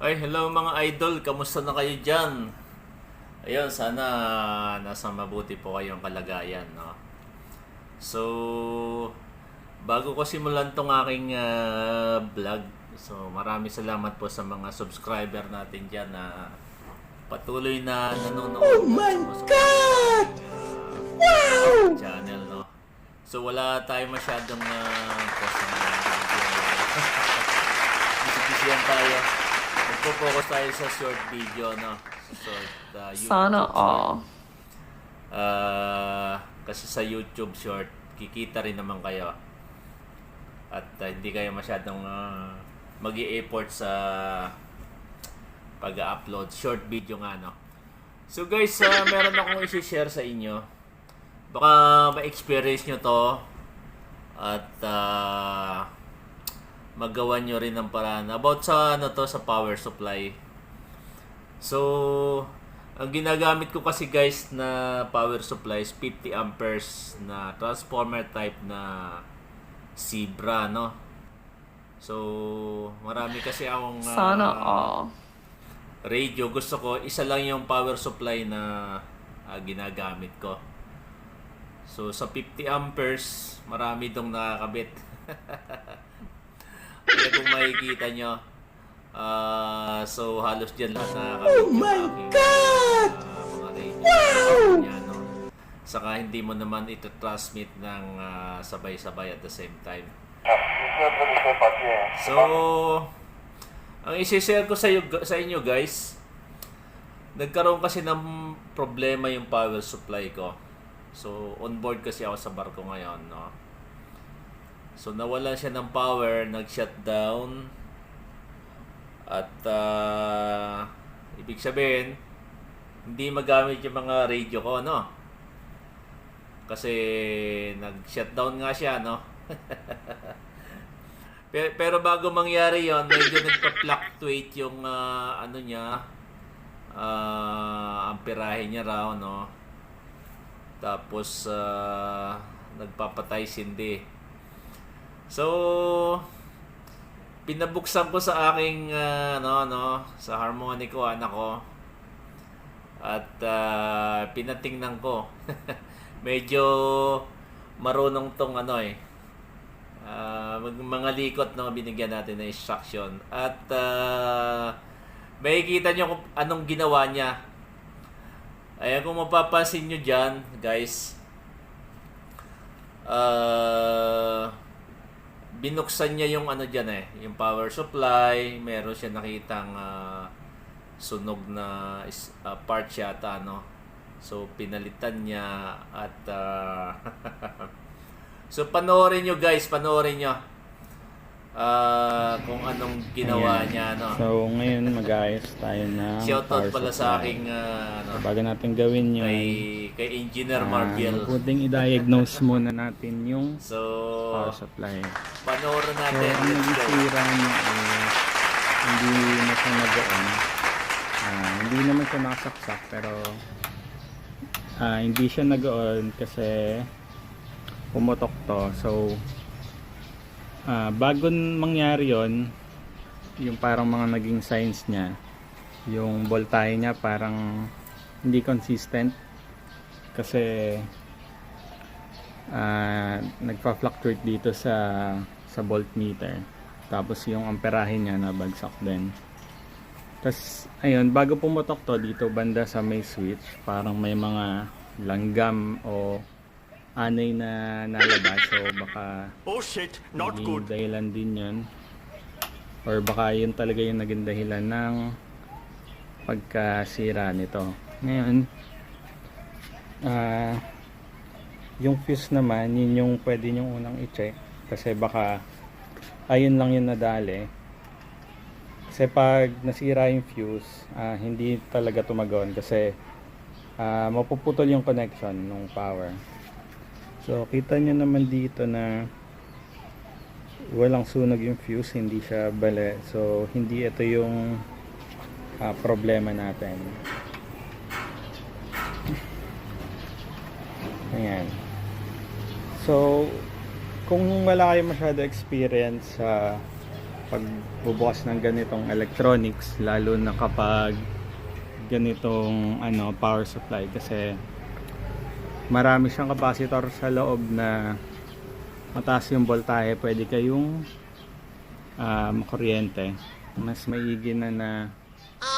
Ay, hello mga idol, kamusta na kayo dyan? Ayun, sana nasa mabuti po kayong kalagayan, no? So, bago ko simulan tong aking vlog, so maraming salamat po sa mga subscriber natin dyan na patuloy na nanonood. Oh my God! Wow! Channel, no? So, wala tayo masyadong post na video. Busy-busyan tayo. Nagpo-focus tayo sa short video, no? Sa short YouTube. Sana all. Kasi sa YouTube short, kikita rin naman kayo. At hindi kayo masyadong mag-i-effort sa pag-upload short video nga, no? So guys, meron akong i-share sa inyo. Baka ma-experience nyo to at magawa nyo rin ng paraan about sa sa power supply. So, ang ginagamit ko kasi guys na power supply is 50 amperes na transformer type na Zebra, no? So, marami kasi akong Sana all. radio. Gusto ko isa lang yung power supply na ginagamit ko. So, sa 50 amperes, marami itong nakakabit. Kaya kung makikita nyo, so halos dyan lahat nakakabit Oh my God! mga radio. Yan, no? Saka hindi mo naman ito transmit ng sabay-sabay at the same time. So, ang isi-share ko sa inyo guys, nagkaroon kasi ng problema yung power supply ko. So, on board kasi ako sa barko ngayon, no? So, nawala siya ng power, nag-shutdown. At, ibig sabihin, hindi magamit yung mga radio ko, no? Kasi, nag-shutdown nga siya, no? Pero bago mangyari yon, medyo nagpa-fluctuate yung, amperahe niya raw, no? Tapos, nagpapatay sindi. So, pinabuksan ko sa aking sa harmonic ko, anak ko. At pinatingnan ko. Medyo marunong tong mga likot na binigyan natin ng instruction. At makikita nyo kung anong ginawa niya. Ayan, kung mapapansin nyo dyan, guys, binuksan niya yung dyan yung power supply. Meron siya nakitang sunog na part yata, no? So, pinalitan niya at so, panoorin nyo guys, panoorin nyo kung anong ginawa niya, no? So, ngayon mag-ayos tayo na Shoutout pala sa aking bago natin gawin yun, kay Engineer Marbiel. pwedeng i-diagnose muna natin yung So, power supply. panoorin So, natin. ang Let's go. nag-isira niya hindi na siya nag-on. Hindi naman siya nakasaksak, pero hindi siya nag-on kasi pumutok to. So, bago mangyari yon, yung parang mga naging signs niya, yung voltahe niya parang hindi consistent kasi nagpa-fluctuate dito sa voltmeter, tapos yung amperahe niya nabagsak din. Tapos ayun, bago pumutok to, dito banda sa may switch parang may mga langgam o anay na nalabas. So baka Oh shit, not naging good. dahilan din yun, or baka yun talaga yung naging dahilan ng pagkasira nito. Ngayon, yung fuse naman, yun yung pwede nyo unang i-check kasi baka ayun lang yung nadali. Kasi pag nasira yung fuse, hindi talaga tumagon kasi mapuputol yung connection ng power. So, kita nyo naman dito na walang sunog yung fuse, hindi siya bale. So, hindi ito yung problema natin. Ayan. So, kung wala kayo masyado experience sa pagbubukas ng ganitong electronics, lalo na kapag ganitong power supply, kasi marami siyang capacitor sa loob na mataas yung voltahe. Pwede kayong makuryente. Mas maigi na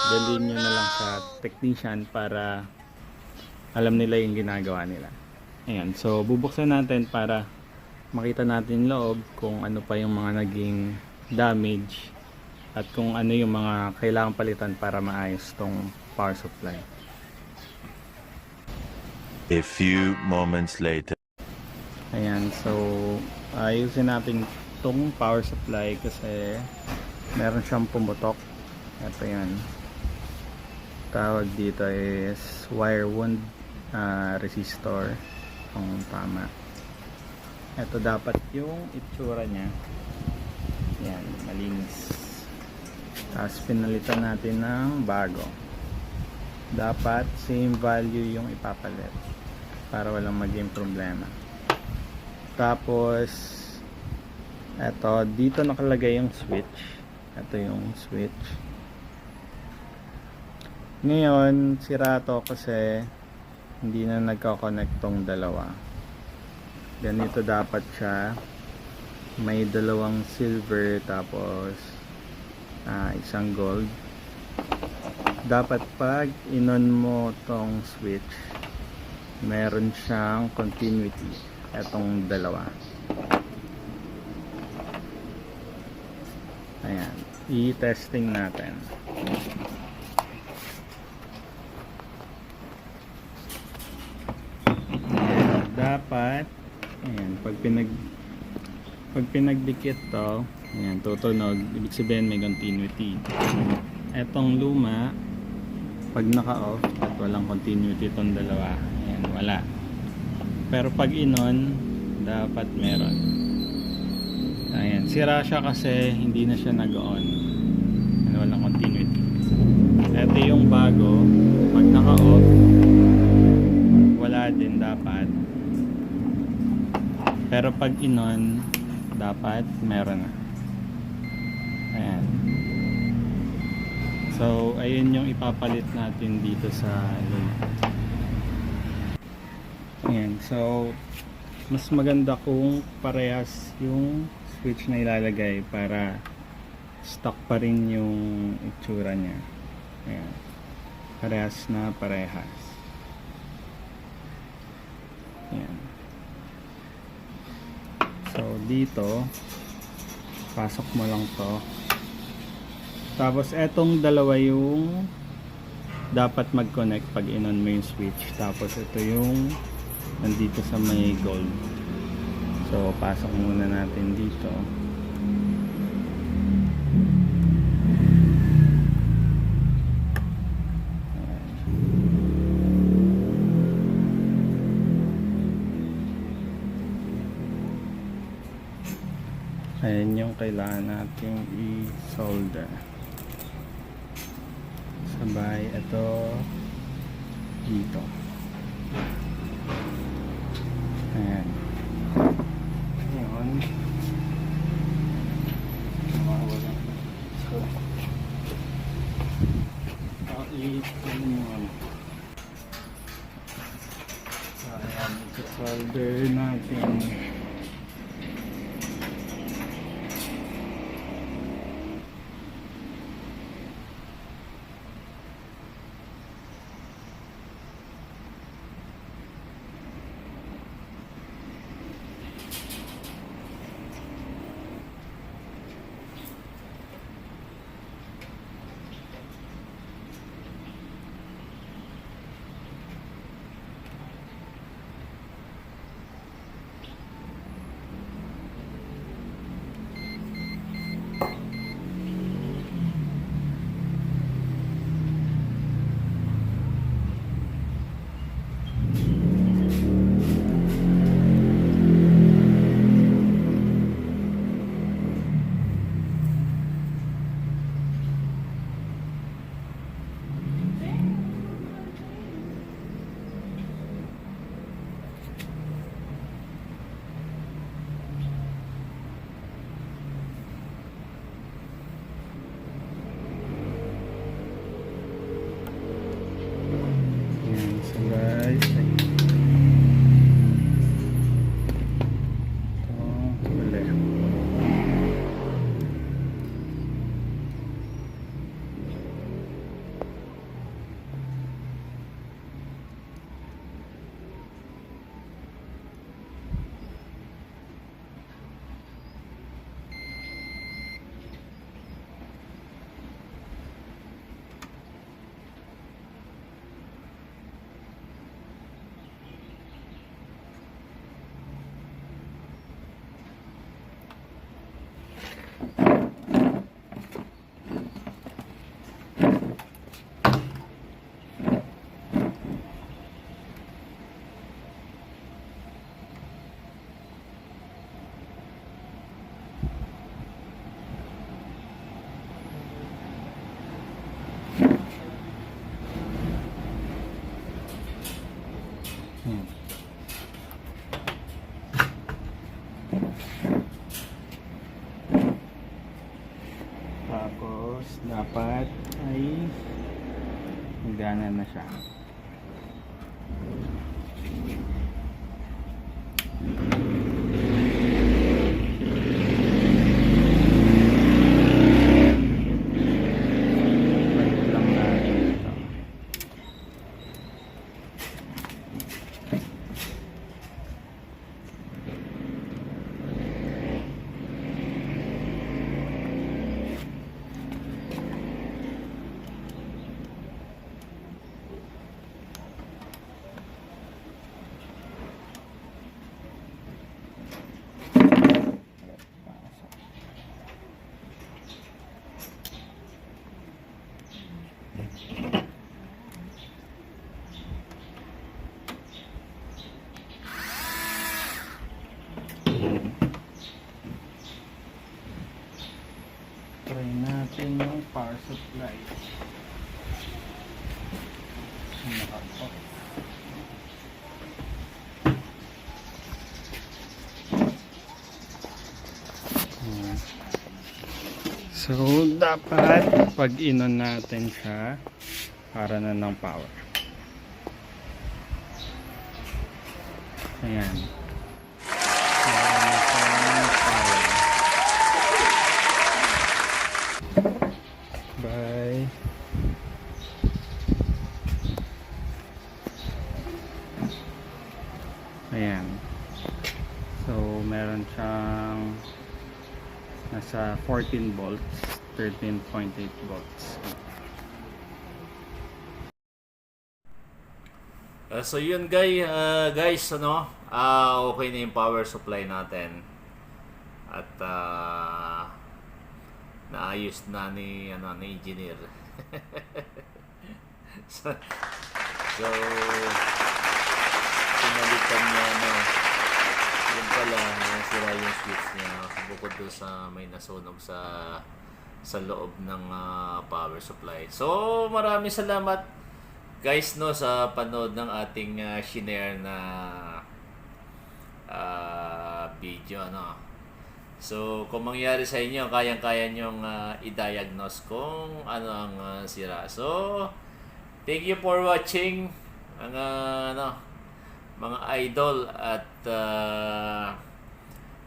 dalhin nyo na lang sa technician para alam nila yung ginagawa nila. Ayan, so bubuksan natin para makita natin loob kung ano pa yung mga naging damage at kung ano yung mga kailangan palitan para maayos tong power supply. A few moments later. Ayan, so ayusin natin tong power supply kasi meron siyang pumutok. Ito yan, tawag dito is wire wound resistor kung tama. Ito dapat yung itsura niya. Yan, malinis. Tapos pinalitan natin ng bago. Dapat same value yung ipapalit para walang maging problema. Tapos eto, dito nakalagay yung switch. Ito yung switch. Ngayon sira to kasi hindi na nagko-connect tong dalawa. Ganito dapat siya. May dalawang silver tapos isang gold. Dapat pag inon mo tong switch, meron siyang continuity. Etong dalawa. Ayan, i-testing natin. Ayan, dapat ayan, pag pinagdikit to, ayan, tutunog, ibig sabihin may continuity. Etong luma, pag naka-off at walang continuity itong dalawa, ayan, wala. Pero pag inon, dapat meron. Ayan, sira siya kasi hindi na siya nag-on. Walang continuity. Ito yung bago, pag naka-off, wala din dapat. Pero pag inon, dapat meron na. Ayan. So, ayun yung ipapalit natin dito sa luma. Ayan, so mas maganda kung parehas yung switch na ilalagay para stock pa rin yung itsura niya. Ayan, parehas na parehas. Ayan. So dito pasok mo lang to, tapos etong dalawa yung dapat mag-connect pag inon mo yung switch. Tapos ito yung nandito sa may gold. So pasok muna natin dito. Ayan yung kailangan natin i-solder. Sabay ito dito. Ayan. Ngayon, mawawala. So, i-solder. So, ayan, i-solder natin. gumagana na siya. Balik lang natin ito. Try natin yung power supply. Naka-off. Ayan. So, dapat pag inon natin siya para na ng power. Ayan. Para na siyang power. Bye. Ayan. So, meron siyang nasa 14 volts, 13.8 volts. So yun guys, ano, okay na yung power supply natin. At naayos na ni engineer. so pinalitan niya yun pala, nasira yung switch niya bukod doon sa may nasunog sa loob ng power supply. So maraming salamat guys sa panood ng ating shinare na video So kung mangyari sa inyo, kayang-kaya nyong i-diagnose kung ano ang sira. So thank you for watching mga idol at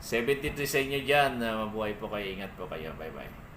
73 sa inyo dyan. Mabuhay po kayo, ingat po kayo, bye bye.